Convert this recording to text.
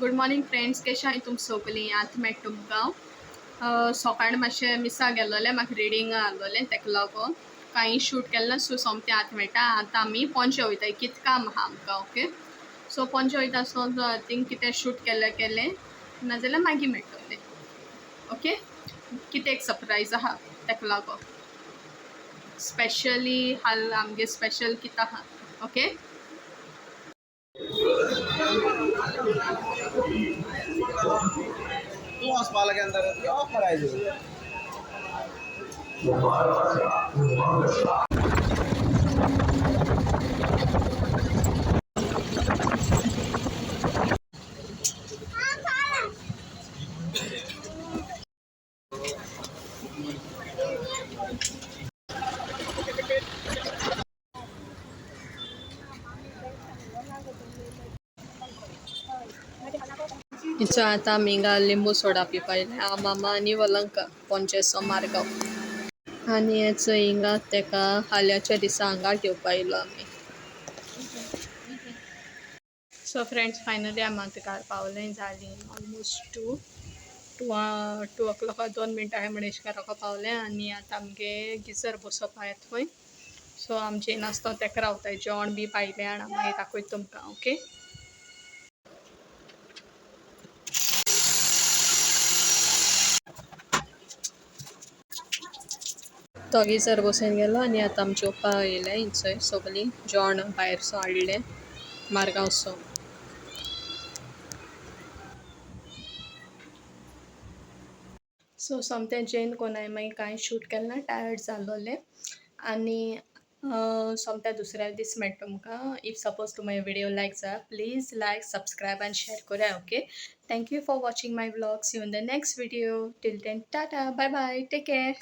Good morning friends, कशें आहाय तुम सगळीं? आतां मेळटा तुमकां सकाळीं मातशें मिसा गेल्लोलें, म्हाका रिडींग आहलोलें तेका लागोन कांय शूट केलें सो सोमतें आतां मेळटा. आतां आमी पणजे वयताय, कितें काम आहा आमकां. ओके, सो पणजे वयता सो थिंग कितें शूट केलें नाजाल्यार मागीर मेळटलें. ओके, कितें एक सरप्रायज आहा तेका लागोन स्पेशली आमगे स्पेशल कितें आहा. ओके, तू हॉस्पाला गेला तर ऑफ करायचं. इचो आतां आमी हिंगा लिंबू सोडा पिवपाक आ मामा आनी वलंका पणजेचो मारगांव. आनी हेचो हिंगा तेका हाल्याच्या दिसा हांगा घेवपा येयलो आमी. सो फ्रेंड्स, फायनली आमी आतां घरा पावलें. जालीं ऑलमोस्ट टू o'clock 2 मिनटां आहाय म्हणून एशें घरा पावलें. आनी आतां आमगे गिजर बसोवपा येता थंय. सो आमचें नासतो तेका रावताय जेवण बी भायलें हाडा मागीर दाखयता तुमकां. ओके, तो गिजर बसून गेलो आनी आतां आमी जेवपा येयलें. हिंचोय सगलीं जेवण भायरसो हाडलें मारगांवचो. सो सोमतें जेन कोणाय मागीर कांय शूट केलें ना, टायर्ड जाल्लोलें. आनी सोमत्या दुसऱ्या दीस मेळटा तुमकां. इफ सपोज तुमकां व्हिडिओ लायक जाय, please like, subscribe and share करा. Okay, thank you for watching my vlog. See you in the next video. Till then tata, bye bye, take care.